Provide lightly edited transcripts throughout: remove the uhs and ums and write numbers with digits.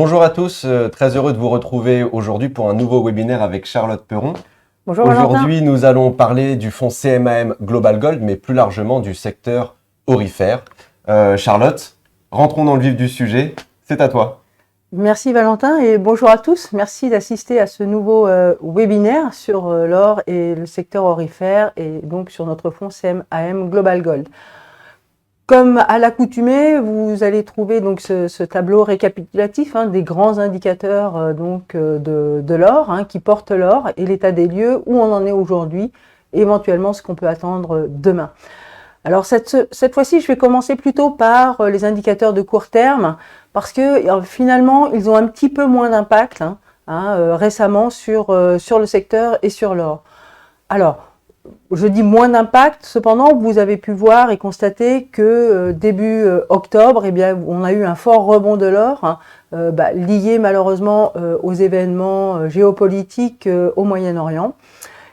Bonjour à tous, très heureux de vous retrouver aujourd'hui pour un nouveau webinaire avec Charlotte Perron. Bonjour Valentin. Aujourd'hui, nous allons parler du fonds CMAM Global Gold, mais plus largement du secteur aurifère. Charlotte, rentrons dans le vif du sujet, c'est à toi. Merci Valentin et bonjour à tous. Merci d'assister à ce nouveau webinaire sur l'or et le secteur aurifère et donc sur notre fonds CMAM Global Gold. Comme à l'accoutumée, vous allez trouver donc ce tableau récapitulatif des grands indicateurs de l'or qui portent l'or et l'état des lieux, où on en est aujourd'hui, et éventuellement ce qu'on peut attendre demain. Alors cette fois-ci, je vais commencer plutôt par les indicateurs de court terme, parce que finalement, ils ont un petit peu moins d'impact récemment sur le secteur et sur l'or. Alors, je dis moins d'impact, cependant, vous avez pu voir et constater que début octobre, eh bien, on a eu un fort rebond de l'or, lié malheureusement aux événements géopolitiques au Moyen-Orient.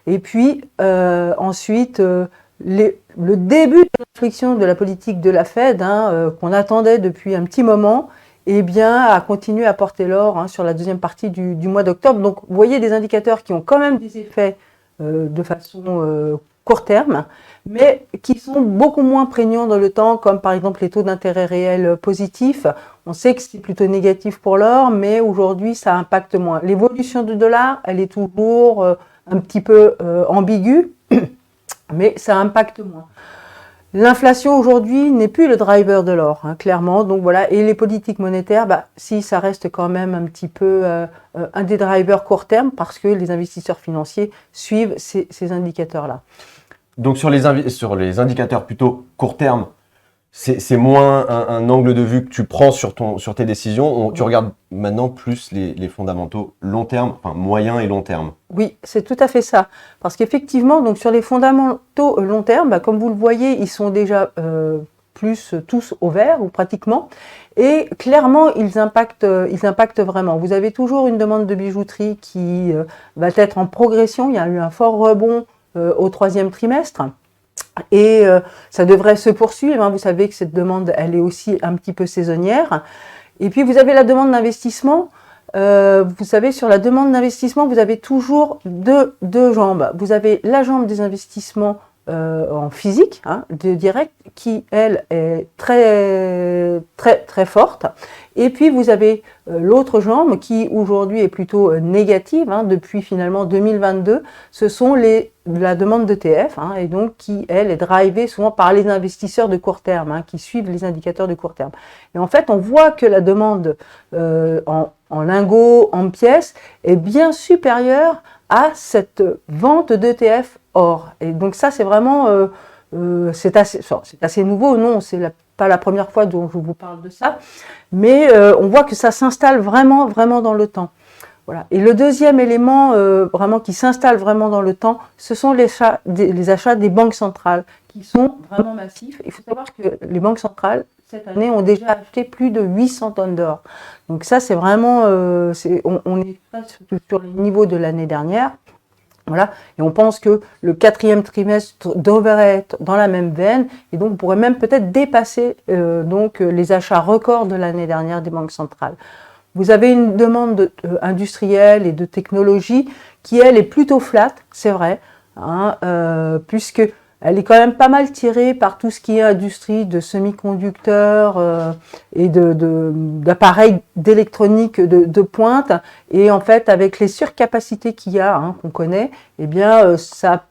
Et puis, ensuite, le début de l'inflexion de la politique de la Fed, qu'on attendait depuis un petit moment, eh bien, a continué à porter l'or sur la deuxième partie du mois d'octobre. Donc, vous voyez des indicateurs qui ont quand même des effets de façon court terme, mais qui sont beaucoup moins prégnants dans le temps, comme par exemple les taux d'intérêt réels positifs. On sait que c'est plutôt négatif pour l'or, mais aujourd'hui, ça impacte moins. L'évolution du dollar, elle est toujours un petit peu ambiguë, mais ça impacte moins. L'inflation aujourd'hui n'est plus le driver de l'or, clairement. Donc voilà, et les politiques monétaires, si ça reste quand même un petit peu un des drivers court terme, parce que les investisseurs financiers suivent ces indicateurs-là. Donc sur les indicateurs plutôt court terme, c'est moins un angle de vue que tu prends sur tes décisions. Tu regardes maintenant plus les fondamentaux long terme, enfin moyen et long terme. Oui, c'est tout à fait ça. Parce qu'effectivement, donc sur les fondamentaux long terme, comme vous le voyez, ils sont déjà plus tous au vert ou pratiquement. Et clairement, ils impactent vraiment. Vous avez toujours une demande de bijouterie qui va être en progression. Il y a eu un fort rebond au troisième trimestre. Et ça devrait se poursuivre. Vous savez que cette demande, elle est aussi un petit peu saisonnière. Et puis, vous avez la demande d'investissement. Vous savez, sur la demande d'investissement, vous avez toujours deux jambes. Vous avez la jambe des investissements en physique, de direct, qui, elle, est très, très, très forte. Et puis, vous avez l'autre jambe qui, aujourd'hui, est plutôt négative, depuis finalement 2022. Ce sont la demande d'ETF, et donc qui, elle, est drivée souvent par les investisseurs de court terme, qui suivent les indicateurs de court terme. Et en fait, on voit que la demande en lingots, en pièces, est bien supérieure à cette vente d'ETF or. Et donc ça, c'est vraiment, c'est assez nouveau, non, c'est pas la première fois dont je vous parle de ça, mais on voit que ça s'installe vraiment, vraiment dans le temps. Voilà. Et le deuxième élément vraiment qui s'installe vraiment dans le temps, ce sont les achats des banques centrales, qui sont vraiment massifs. Il faut savoir que les banques centrales, cette année, ont déjà acheté plus de 800 tonnes d'or. Donc ça, c'est vraiment, on est presque sur les niveaux de l'année dernière. Voilà. Et on pense que le quatrième trimestre devrait être dans la même veine, et donc on pourrait même peut-être dépasser les achats records de l'année dernière des banques centrales. Vous avez une demande industrielle et de technologie qui, elle, est plutôt flat, c'est vrai, puisque elle est quand même pas mal tirée par tout ce qui est industrie de semi-conducteurs et d'appareils d'électronique de pointe. Et en fait, avec les surcapacités qu'il y a, qu'on connaît, eh bien, ça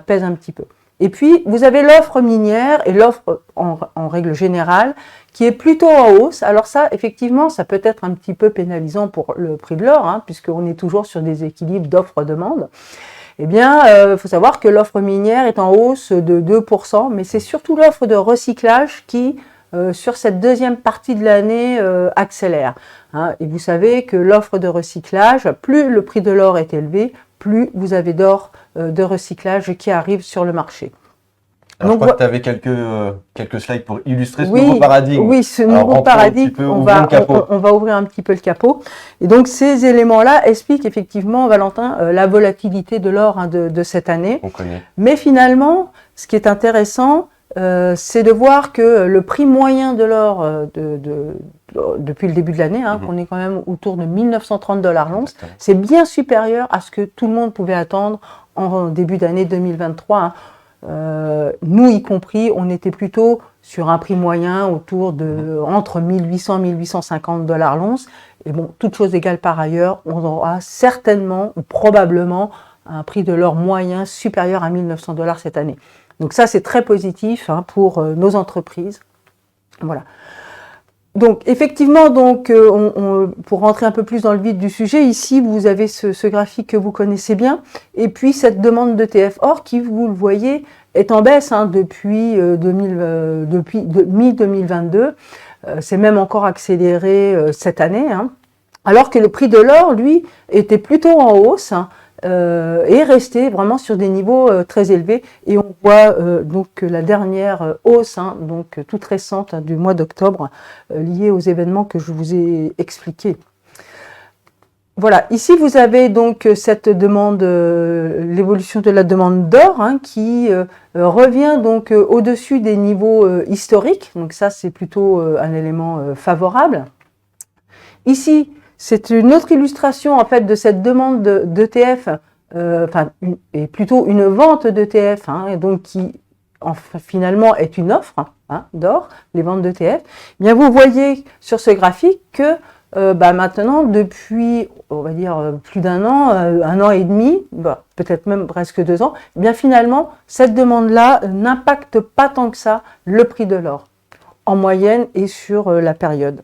pèse un petit peu. Et puis, vous avez l'offre minière et l'offre en règle générale qui est plutôt en hausse. Alors ça, effectivement, ça peut être un petit peu pénalisant pour le prix de l'or, puisqu'on est toujours sur des équilibres d'offre-demande. Eh bien, faut savoir que l'offre minière est en hausse de 2%, mais c'est surtout l'offre de recyclage qui, sur cette deuxième partie de l'année, accélère. Et vous savez que l'offre de recyclage, plus le prix de l'or est élevé, plus vous avez d'or de recyclage qui arrive sur le marché. Alors, donc, je crois que tu avais quelques slides pour illustrer ce nouveau paradigme. Oui, ce nouveau paradigme, on va ouvrir un petit peu le capot. Et donc, ces éléments-là expliquent effectivement, Valentin, la volatilité de l'or de cette année. On connaît. Mais finalement, ce qui est intéressant, c'est de voir que le prix moyen de l'or de depuis le début de l'année, qu'on est quand même autour de 1930 $ l'once. Exactement. C'est bien supérieur à ce que tout le monde pouvait attendre en début d'année 2023. Nous y compris, on était plutôt sur un prix moyen autour de entre 1800 et 1850 $ l'once. Et bon, toute chose égale par ailleurs, on aura certainement ou probablement un prix de l'or moyen supérieur à 1900 $ cette année. Donc ça, c'est très positif pour nos entreprises. Voilà. Donc effectivement, pour rentrer un peu plus dans le vif du sujet, ici vous avez ce graphique que vous connaissez bien, et puis cette demande d'ETF or qui, vous le voyez, est en baisse depuis mi-2022. C'est même encore accéléré cette année, alors que le prix de l'or, lui, était plutôt en hausse. Et resté vraiment sur des niveaux très élevés, et on voit donc la dernière hausse toute récente du mois d'octobre liée aux événements que je vous ai expliqués. Voilà, ici vous avez donc cette demande, l'évolution de la demande d'or qui revient donc au-dessus des niveaux historiques, donc ça c'est plutôt un élément favorable. Ici, c'est une autre illustration en fait de cette demande d'ETF, et plutôt une vente d'ETF, et donc qui finalement est une offre d'or, les ventes d'ETF. Bien, vous voyez sur ce graphique que maintenant, depuis, on va dire, plus d'un an et demi, peut-être même presque 2 ans, bien finalement, cette demande-là n'impacte pas tant que ça le prix de l'or, en moyenne et sur la période.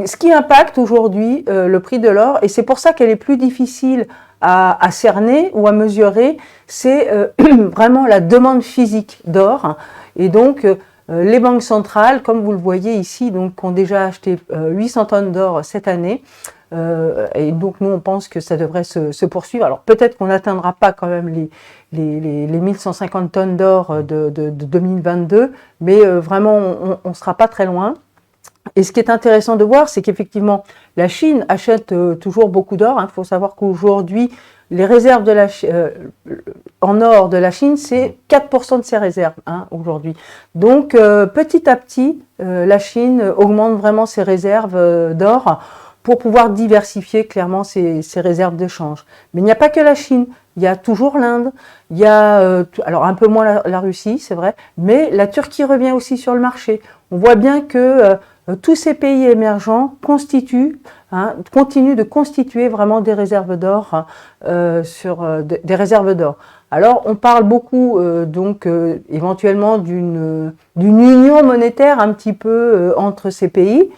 Ce qui impacte aujourd'hui le prix de l'or, et c'est pour ça qu'elle est plus difficile à cerner ou à mesurer, c'est vraiment la demande physique d'or. Et donc, les banques centrales, comme vous le voyez ici, donc, ont déjà acheté 800 tonnes d'or cette année. Et donc, nous, on pense que ça devrait se poursuivre. Alors, peut-être qu'on n'atteindra pas quand même les 1150 tonnes d'or de 2022, mais vraiment, on ne sera pas très loin. Et ce qui est intéressant de voir, c'est qu'effectivement, la Chine achète toujours beaucoup d'or. Il faut savoir qu'aujourd'hui, les réserves en or de la Chine, c'est 4% de ses réserves aujourd'hui. Donc, petit à petit, la Chine augmente vraiment ses réserves d'or pour pouvoir diversifier clairement ses réserves de change. Mais il n'y a pas que la Chine. Il y a toujours l'Inde, il y a, alors un peu moins la Russie, c'est vrai, mais la Turquie revient aussi sur le marché. On voit bien que tous ces pays émergents continuent de constituer vraiment des réserves d'or, des réserves d'or. Alors, on parle beaucoup éventuellement d'une union monétaire un petit peu entre ces pays.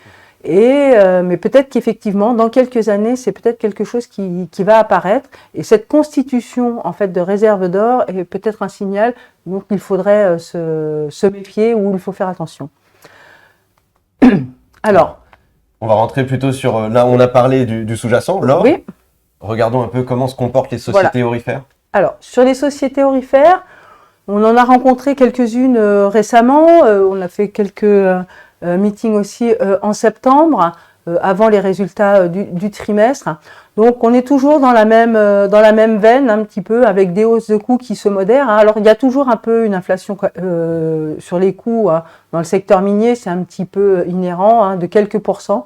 Mais peut-être qu'effectivement, dans quelques années, c'est peut-être quelque chose qui va apparaître. Et cette constitution en fait de réserve d'or est peut-être un signal donc il faudrait se méfier ou il faut faire attention. Alors, on va rentrer plutôt sur là où on a parlé du sous-jacent, l'or. Oui. Regardons un peu comment se comportent les sociétés aurifères. Alors, sur les sociétés aurifères, on en a rencontré quelques-unes récemment. On a fait quelques meeting aussi en septembre, avant les résultats du trimestre. Donc on est toujours dans la même veine un petit peu, avec des hausses de coûts qui se modèrent. Alors il y a toujours un peu une inflation sur les coûts dans le secteur minier, c'est un petit peu inhérent de quelques pourcents.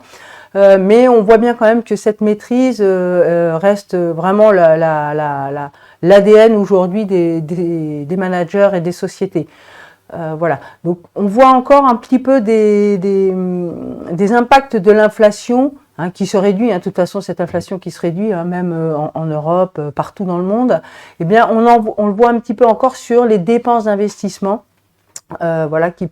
Mais on voit bien quand même que cette maîtrise reste vraiment l'ADN aujourd'hui des managers et des sociétés. Voilà, donc on voit encore un petit peu des impacts de l'inflation qui se réduit, de toute façon cette inflation qui se réduit même en Europe, partout dans le monde, eh bien on le voit un petit peu encore sur les dépenses d'investissement, voilà, qui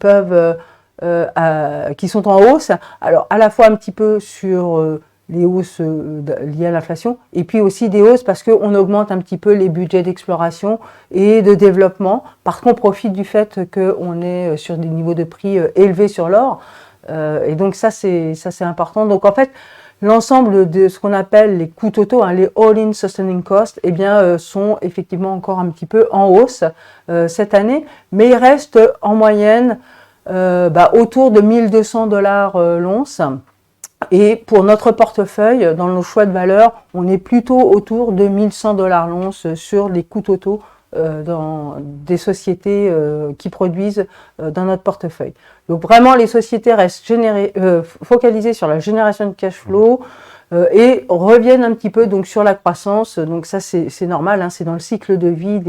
sont en hausse, alors à la fois un petit peu sur les hausses liées à l'inflation, et puis aussi des hausses parce qu'on augmente un petit peu les budgets d'exploration et de développement, parce qu'on profite du fait qu'on est sur des niveaux de prix élevés sur l'or, et donc ça c'est important. Donc en fait, l'ensemble de ce qu'on appelle les coûts totaux, les all-in sustaining costs, eh bien, sont effectivement encore un petit peu en hausse cette année, mais ils restent en moyenne autour de 1200 $ l'once. Et pour notre portefeuille, dans nos choix de valeur, on est plutôt autour de 1100 $ l'once sur les coûts totaux dans des sociétés qui produisent dans notre portefeuille. Donc vraiment, les sociétés restent focalisées sur la génération de cash flow et reviennent un petit peu donc sur la croissance. Donc ça, c'est normal, hein, c'est dans le cycle de vie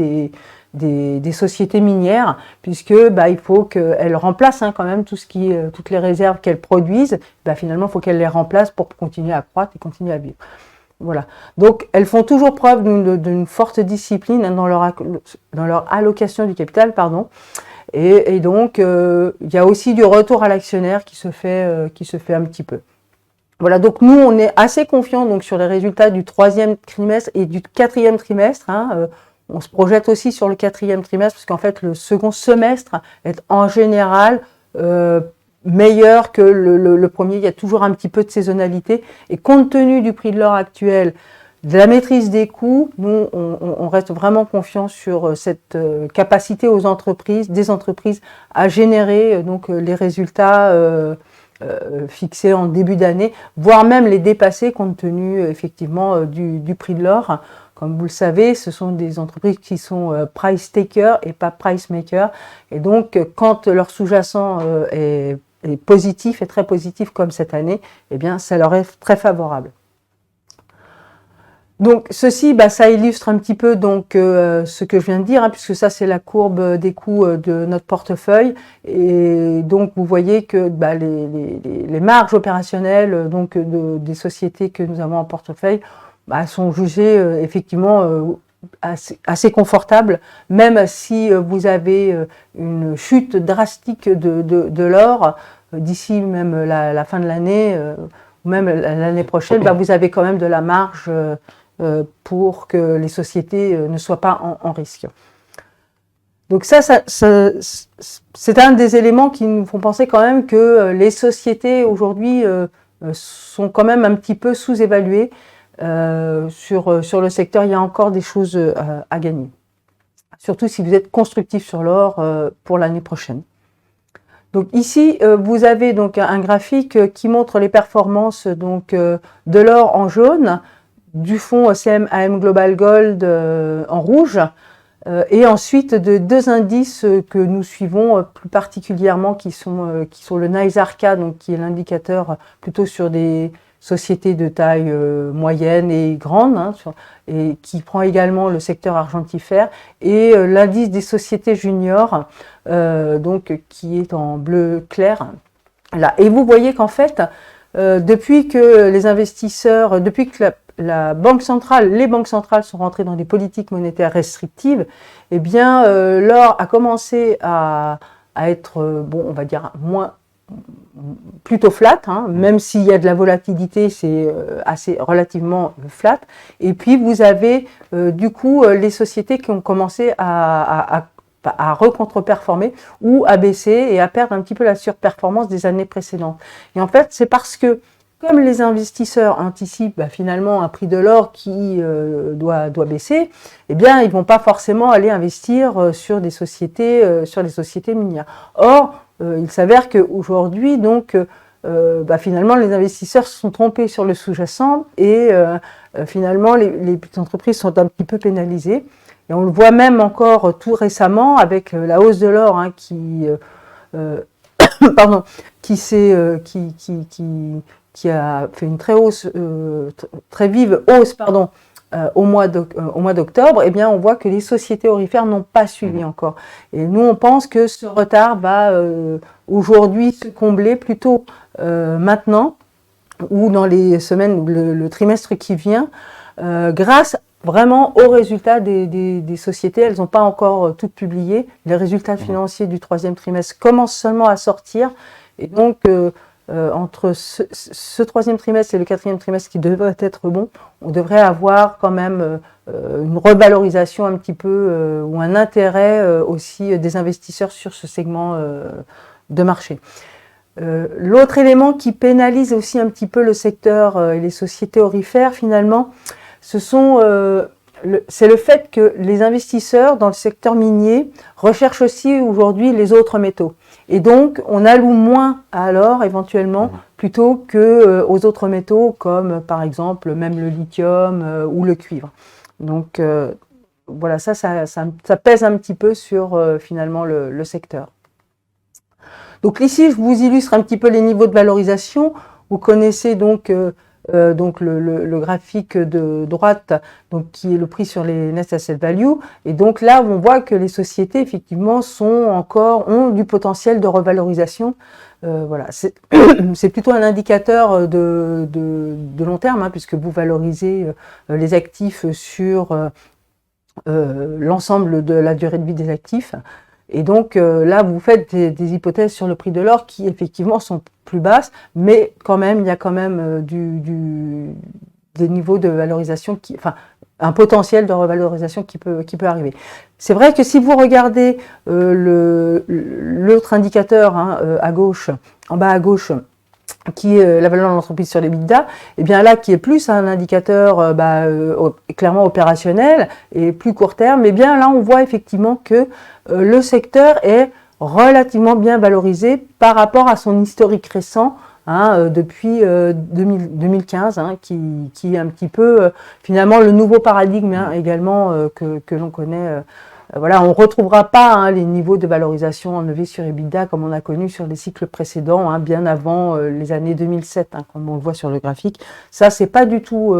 des sociétés minières, puisque il faut qu'elles remplacent quand même toutes les réserves qu'elles produisent. Finalement, il faut qu'elles les remplacent pour continuer à croître et continuer à vivre. Voilà. Donc, elles font toujours preuve d'une forte discipline dans leur allocation du capital, pardon. Et donc, il y a aussi du retour à l'actionnaire qui se fait un petit peu. Voilà. Donc, nous, on est assez confiants donc sur les résultats du 3e trimestre et du 4e trimestre. On se projette aussi sur le 4e trimestre parce qu'en fait, le second semestre est en général meilleur que le premier. Il y a toujours un petit peu de saisonnalité. Et compte tenu du prix de l'or actuel, de la maîtrise des coûts, nous, on reste vraiment confiants sur cette capacité des entreprises à générer donc les résultats fixés en début d'année, voire même les dépasser compte tenu effectivement du prix de l'or. Comme vous le savez, ce sont des entreprises qui sont price taker et pas price maker. Et donc, quand leur sous-jacent est positif et très positif comme cette année, eh bien, ça leur est très favorable. Donc, ceci, ça illustre un petit peu donc ce que je viens de dire, puisque ça, c'est la courbe des coûts de notre portefeuille. Et donc, vous voyez que les marges opérationnelles donc des sociétés que nous avons en portefeuille sont jugées effectivement assez confortables, même si vous avez une chute drastique de l'or d'ici même la fin de l'année ou même l'année prochaine, vous avez quand même de la marge pour que les sociétés ne soient pas en risque. Donc ça, c'est un des éléments qui nous font penser quand même que les sociétés aujourd'hui sont quand même un petit peu sous-évaluées. Sur le secteur, il y a encore des choses à gagner. Surtout si vous êtes constructif sur l'or pour l'année prochaine. Donc ici, vous avez donc un graphique qui montre les performances donc de l'or en jaune, du fonds CMAM Global Gold en rouge, et ensuite de deux indices que nous suivons plus particulièrement, qui sont le NYSERCA, donc qui est l'indicateur plutôt sur des sociétés de taille moyenne et grande, et qui prend également le secteur argentifère, et l'indice des sociétés juniors, donc qui est en bleu clair. Là. Et vous voyez qu'en fait, depuis que les investisseurs, depuis que les banques centrales sont rentrées dans des politiques monétaires restrictives, eh bien, l'or a commencé à être, on va dire, plutôt flat, même s'il y a de la volatilité, c'est assez relativement flat. Et puis vous avez du coup les sociétés qui ont commencé à recontre-performer ou à baisser et à perdre un petit peu la surperformance des années précédentes. Et en fait, c'est parce que comme les investisseurs anticipent finalement un prix de l'or qui doit baisser, eh bien, ils vont pas forcément aller investir sur des sociétés minières. Or, il s'avère qu'aujourd'hui, donc, finalement, les investisseurs se sont trompés sur le sous-jacent et finalement, les petites entreprises sont un petit peu pénalisées. Et on le voit même encore tout récemment avec la hausse de l'or qui a fait une très vive hausse, au mois d'octobre. Eh bien, on voit que les sociétés aurifères n'ont pas suivi encore. Et nous, on pense que ce retard va aujourd'hui se combler plutôt maintenant ou dans les semaines, le trimestre qui vient, grâce vraiment aux résultats des sociétés. Elles n'ont pas encore toutes publié. Les résultats financiers du 3e trimestre commencent seulement à sortir. Et donc, entre ce 3e trimestre et le 4e trimestre qui devrait être bon, on devrait avoir quand même une revalorisation un petit peu ou un intérêt aussi des investisseurs sur ce segment de marché. L'autre élément qui pénalise aussi un petit peu le secteur et les sociétés aurifères finalement, c'est le fait que les investisseurs dans le secteur minier recherchent aussi aujourd'hui les autres métaux. Et donc, on alloue moins à l'or éventuellement plutôt qu'aux autres métaux comme par exemple même le lithium ou le cuivre. Donc, voilà, ça pèse un petit peu sur finalement le secteur. Donc ici, je vous illustre un petit peu les niveaux de valorisation. Vous connaissez donc le graphique de droite, donc qui est le prix sur les net asset value. Et donc là, on voit que les sociétés effectivement ont du potentiel de revalorisation. Voilà, c'est plutôt un indicateur de long terme, hein, puisque vous valorisez les actifs sur l'ensemble de la durée de vie des actifs. Et donc là, vous faites des hypothèses sur le prix de l'or qui effectivement sont plus basses, mais quand même, il y a quand même des niveaux de valorisation un potentiel de revalorisation qui peut arriver. C'est vrai que si vous regardez l'autre indicateur à gauche, en bas à gauche, qui est la valeur de l'entreprise sur l'EBITDA, et bien là, qui est plus un indicateur clairement opérationnel et plus court terme, et bien là, on voit effectivement que le secteur est relativement bien valorisé par rapport à son historique récent, depuis 2015, qui est un petit peu finalement le nouveau paradigme également que l'on connaît. Voilà, on ne retrouvera pas les niveaux de valorisation en EV sur EBITDA comme on a connu sur les cycles précédents, bien avant les années 2007, comme on le voit sur le graphique. Ça, c'est pas du tout...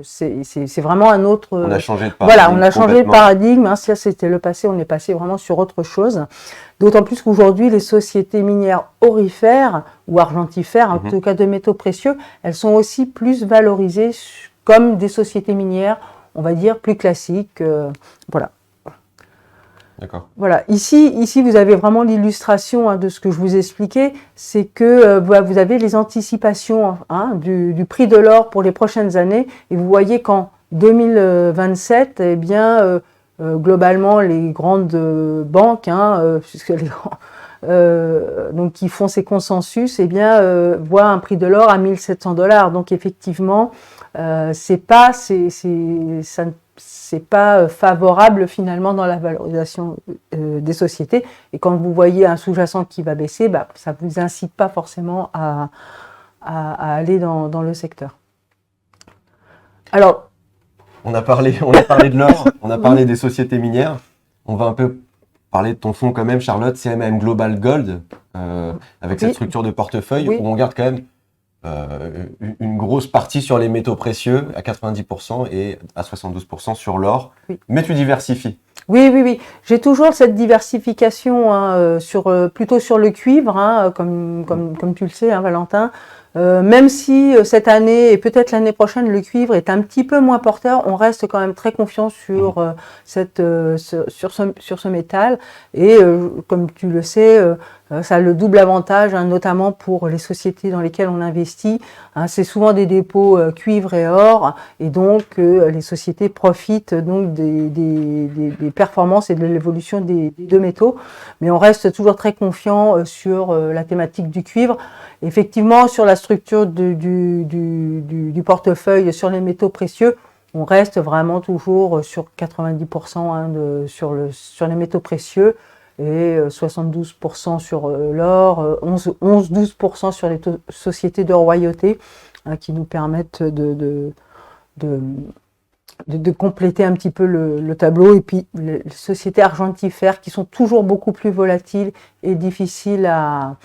c'est vraiment un autre... On a changé de paradigme. Voilà, on a changé de paradigme. Ça, c'était le passé, on est passé vraiment sur autre chose. D'autant plus qu'aujourd'hui, les sociétés minières aurifères ou argentifères, en tout cas de métaux précieux, elles sont aussi plus valorisées comme des sociétés minières, on va dire, plus classiques. Voilà. D'accord. Voilà. Ici, vous avez vraiment l'illustration de ce que je vous expliquais, c'est que vous avez les anticipations du prix de l'or pour les prochaines années, et vous voyez qu'en 2027, eh bien, globalement, les grandes banques, puisque donc qui font ces consensus, eh bien, voient un prix de l'or à $1 700. Donc effectivement, c'est pas favorable finalement dans la valorisation des sociétés. Et quand vous voyez un sous-jacent qui va baisser, ça vous incite pas forcément à aller dans le secteur. Alors, on a parlé de l'or, on a parlé des sociétés minières. On va un peu parler de ton fonds quand même, Charlotte, CMM Global Gold, avec cette structure de portefeuille où on garde quand même une grosse partie sur les métaux précieux à 90% et à 72% sur l'or. Mais tu diversifies. Oui. J'ai toujours cette diversification plutôt sur le cuivre, comme tu le sais, Valentin. Même si cette année et peut-être l'année prochaine le cuivre est un petit peu moins porteur, on reste quand même très confiant sur ce métal. Et comme tu le sais, ça a le double avantage, notamment pour les sociétés dans lesquelles on investit. C'est souvent des dépôts cuivre et or, et donc les sociétés profitent donc des performances et de l'évolution des deux métaux. Mais on reste toujours très confiant sur la thématique du cuivre. Effectivement, sur la structure du portefeuille sur les métaux précieux, on reste vraiment toujours sur 90% sur les métaux précieux et 72% sur l'or, 11-12% sur les sociétés de royauté qui nous permettent de compléter un petit peu le tableau. Et puis les sociétés argentifères qui sont toujours beaucoup plus volatiles et difficiles à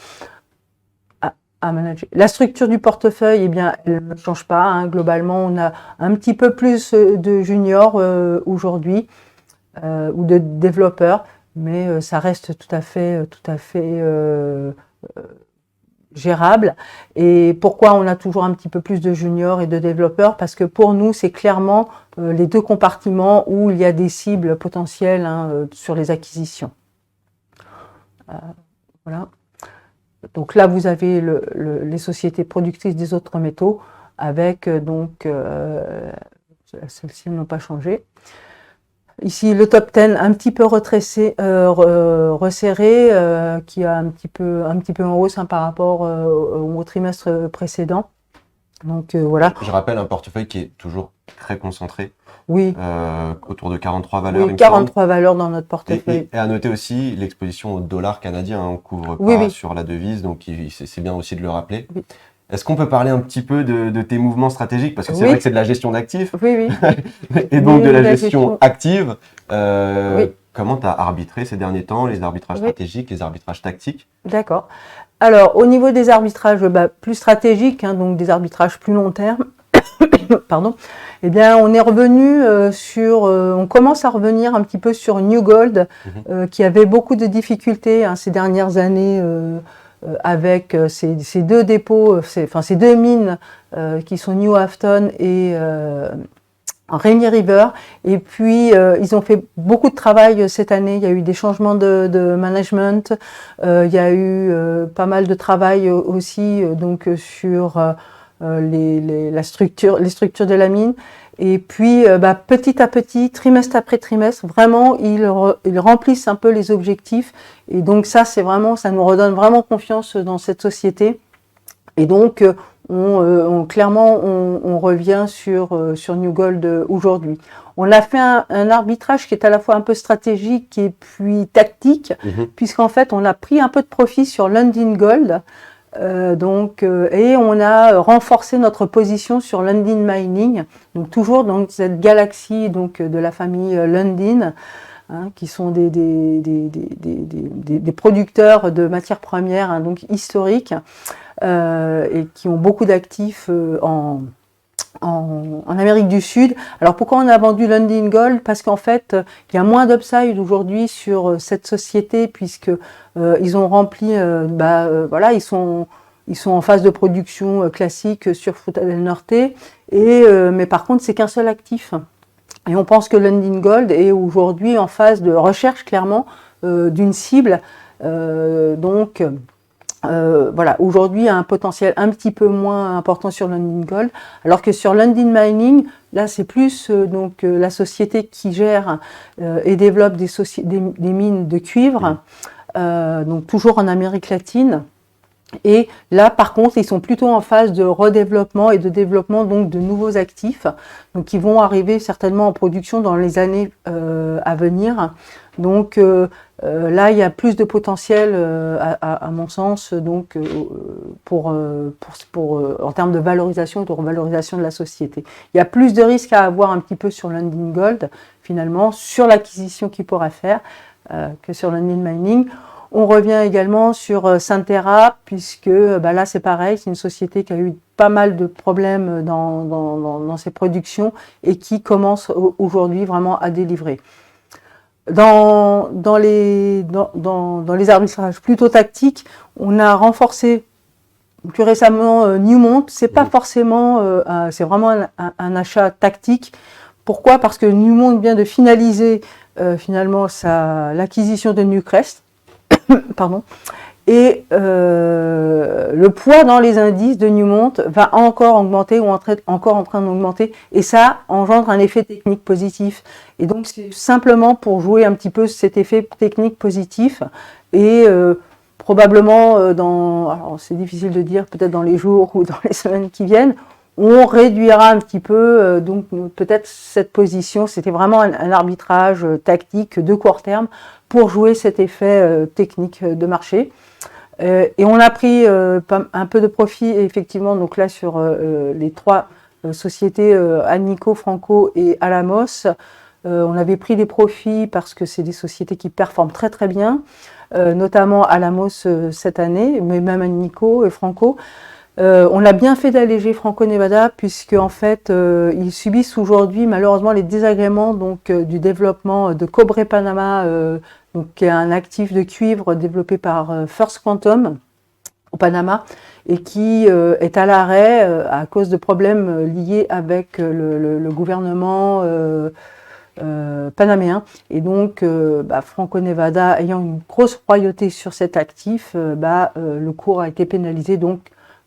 manager. La structure du portefeuille, eh bien, elle ne change pas. Globalement, on a un petit peu plus de juniors aujourd'hui ou de développeurs, mais ça reste tout à fait gérable. Et pourquoi on a toujours un petit peu plus de juniors et de développeurs? Parce que pour nous, c'est clairement les deux compartiments où il y a des cibles potentielles sur les acquisitions. Voilà. Donc là, vous avez les sociétés productrices des autres métaux avec celles-ci n'ont pas changé. Ici, le top 10 un petit peu resserré, qui a un petit peu en hausse par rapport au trimestre précédent. Donc voilà. Je rappelle un portefeuille qui est toujours très concentré. Oui. Autour de 43 valeurs. Oui, 43 valeurs dans notre portefeuille. Et à noter aussi l'exposition au dollar canadien. On couvre pas sur la devise, donc c'est bien aussi de le rappeler. Oui. Est-ce qu'on peut parler un petit peu de tes mouvements stratégiques? Parce que c'est Oui. vrai que c'est de la gestion d'actifs Oui, et donc de la la gestion gestion. active. Oui. Comment tu as arbitré ces derniers temps, les arbitrages Oui. stratégiques, les arbitrages tactiques? D'accord. Alors, au niveau des arbitrages plus stratégiques, hein, donc des arbitrages plus long terme, pardon, eh bien, on est revenu on commence à revenir un petit peu sur New Gold, qui avait beaucoup de difficultés hein, ces dernières années avec ces deux dépôts, ces deux mines qui sont New Afton et Rainy River. Et puis, ils ont fait beaucoup de travail cette année. Il y a eu des changements de management. Il y a eu pas mal de travail aussi donc sur les structures de la mine. Et puis, petit à petit, trimestre après trimestre, vraiment, ils remplissent un peu les objectifs. Et donc, ça nous redonne vraiment confiance dans cette société. Et donc, clairement, on revient sur New Gold aujourd'hui. On a fait un arbitrage qui est à la fois un peu stratégique et puis tactique, puisqu'en fait, on a pris un peu de profit sur Lundin Gold. Et on a renforcé notre position sur Lundin Mining, donc toujours dans cette galaxie donc de la famille Lundin, hein, qui sont des producteurs de matières premières hein, donc historiques et qui ont beaucoup d'actifs en Amérique du Sud. Alors pourquoi on a vendu Lundin Gold? Parce qu'en fait, il y a moins d'upside aujourd'hui sur cette société puisque ils ont rempli, voilà, ils sont en phase de production classique sur Fruta del Norte, mais par contre, c'est qu'un seul actif. Et on pense que Lundin Gold est aujourd'hui en phase de recherche clairement d'une cible. Voilà, aujourd'hui, il y a un potentiel un petit peu moins important sur Lundin Gold, alors que sur Lundin Mining, là, c'est plus la société qui gère et développe des mines de cuivre, donc toujours en Amérique latine. Et là, par contre, ils sont plutôt en phase de redéveloppement et de développement donc de nouveaux actifs, donc qui vont arriver certainement en production dans les années à venir. Donc là, il y a plus de potentiel, à mon sens, donc en termes de valorisation et de revalorisation de la société. Il y a plus de risques à avoir un petit peu sur Lundin Gold, finalement, sur l'acquisition qu'il pourra faire, que sur Lundin Mining. On revient également sur Centerra, puisque là c'est pareil, c'est une société qui a eu pas mal de problèmes dans ses productions et qui commence aujourd'hui vraiment à délivrer. Dans les arbitrages plutôt tactiques, on a renforcé plus récemment Newmont. C'est pas forcément, c'est vraiment un achat tactique. Pourquoi? Parce que Newmont vient de finaliser finalement l'acquisition de Newcrest. Pardon. Et le poids dans les indices de Newmont va encore augmenter ou encore en train d'augmenter, et ça engendre un effet technique positif. Et donc c'est simplement pour jouer un petit peu cet effet technique positif, et probablement alors c'est difficile de dire, peut-être dans les jours ou dans les semaines qui viennent, on réduira un petit peu donc peut-être cette position. C'était vraiment un arbitrage tactique de court terme pour jouer cet effet technique de marché. Et on a pris un peu de profit effectivement donc là sur les trois sociétés Agnico, Franco et Alamos. On avait pris des profits parce que c'est des sociétés qui performent très très bien, notamment Alamos cette année, mais même Agnico et Franco. On a bien fait d'alléger Franco-Nevada puisque en fait ils subissent aujourd'hui malheureusement les désagréments donc du développement de Cobre Panama, donc qui est un actif de cuivre développé par First Quantum au Panama et qui est à l'arrêt à cause de problèmes liés avec le gouvernement panaméen. Et donc Franco-Nevada ayant une grosse royauté sur cet actif, le cours a été pénalisé. Donc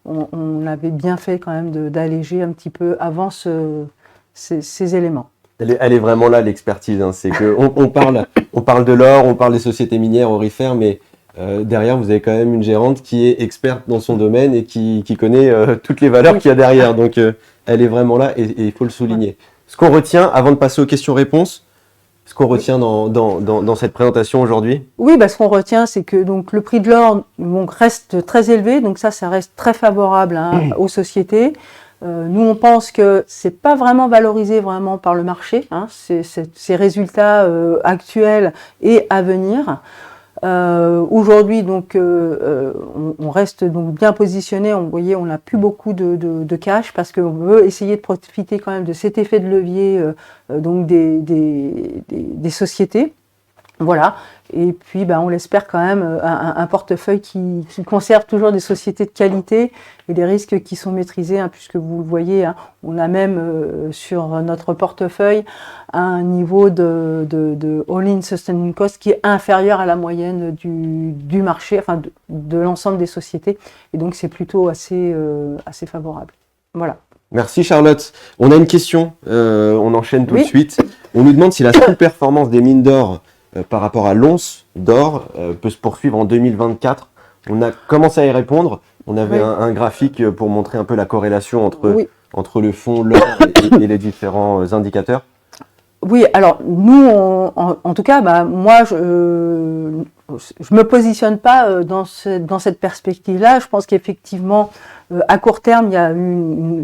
on avait bien fait quand même d'alléger un petit peu avant ces éléments. Elle est vraiment là, l'expertise. Hein. C'est que on parle de l'or, on parle des sociétés minières aurifères, mais derrière, vous avez quand même une gérante qui est experte dans son domaine et qui connaît toutes les valeurs qu'il y a derrière. Donc, elle est vraiment là et il faut le souligner. Ce qu'on retient, avant de passer aux questions-réponses, ce qu'on retient dans cette présentation aujourd'hui? Oui, ce qu'on retient, c'est que donc le prix de l'or reste très élevé, donc ça reste très favorable aux sociétés. Nous, on pense que c'est pas vraiment valorisé par le marché, ces résultats actuels et à venir. Aujourd'hui, donc, on reste donc bien positionné. Vous voyez, on n'a plus beaucoup de cash parce qu'on veut essayer de profiter quand même de cet effet de levier donc des sociétés. Voilà. Et puis, on l'espère quand même, un portefeuille qui conserve toujours des sociétés de qualité et des risques qui sont maîtrisés, puisque vous le voyez, on a même sur notre portefeuille un niveau de all-in sustaining cost qui est inférieur à la moyenne du marché, enfin de l'ensemble des sociétés. Et donc, c'est plutôt assez favorable. Voilà. Merci Charlotte. On a une question, on enchaîne tout de suite. On nous demande si la sous-performance des mines d'or par rapport à l'once d'or peut se poursuivre en 2024. On a commencé à y répondre. On avait un graphique pour montrer un peu la corrélation entre le fond, l'or et les différents indicateurs. Oui, alors nous, en tout cas, moi, je me positionne pas dans cette perspective-là. Je pense qu'effectivement, à court terme, il y a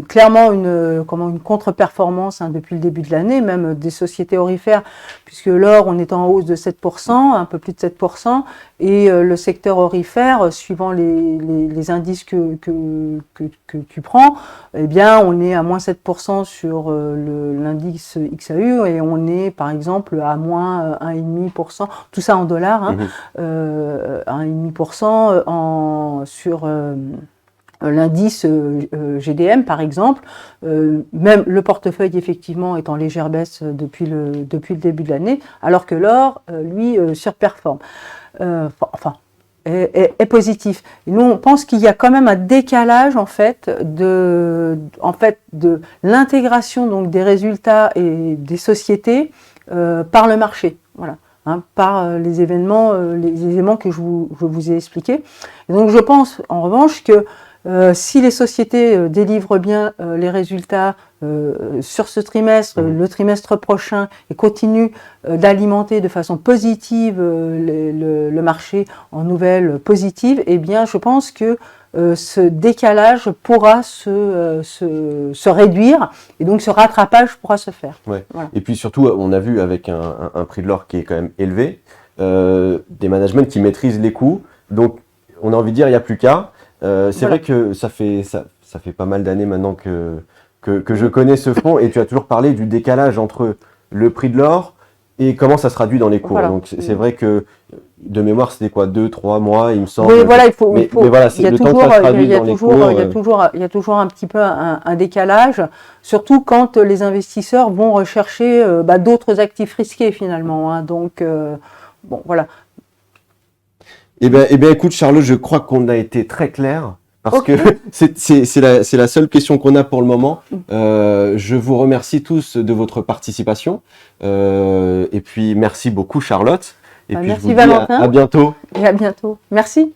clairement une contre-performance depuis le début de l'année, même des sociétés aurifères, puisque l'or, on est en hausse de 7%, un peu plus de 7%, et le secteur aurifère, suivant les indices que tu prends, eh bien, on est à moins 7% sur l'indice XAU, et on est, par exemple, à moins 1,5%, tout ça en dollars, 1,5% sur l'indice GDM, par exemple. Même le portefeuille, effectivement, est en légère baisse depuis le début de l'année, alors que l'or, lui, surperforme. Est positif. Et nous, on pense qu'il y a quand même un décalage, en fait, de l'intégration donc des résultats et des sociétés par le marché. Voilà. Par les éléments que je vous ai expliqués. Et donc, je pense, en revanche, que si les sociétés délivrent bien les résultats sur ce trimestre, le trimestre prochain, et continuent d'alimenter de façon positive le marché en nouvelles positives, eh bien, je pense que ce décalage pourra se réduire et donc ce rattrapage pourra se faire. Ouais. Voilà. Et puis surtout, on a vu avec un prix de l'or qui est quand même élevé, des managements qui maîtrisent les coûts. Donc, on a envie de dire, il n'y a plus qu'à. C'est vrai que ça fait pas mal d'années maintenant que je connais ce fonds et tu as toujours parlé du décalage entre le prix de l'or et comment ça se traduit dans les cours. Voilà. Donc c'est vrai que de mémoire c'était quoi, 2-3 mois il me semble. Oui, voilà, mais voilà, c'est le temps que ça se traduit dans les cours. Il y a toujours un petit peu un décalage, surtout quand les investisseurs vont rechercher d'autres actifs risqués finalement. Donc bon voilà. Eh bien, écoute, Charlotte, je crois qu'on a été très clair parce que c'est la seule question qu'on a pour le moment. Je vous remercie tous de votre participation et puis merci beaucoup, Charlotte. Et puis merci je vous Valentin. dis à bientôt. Et à bientôt. Merci.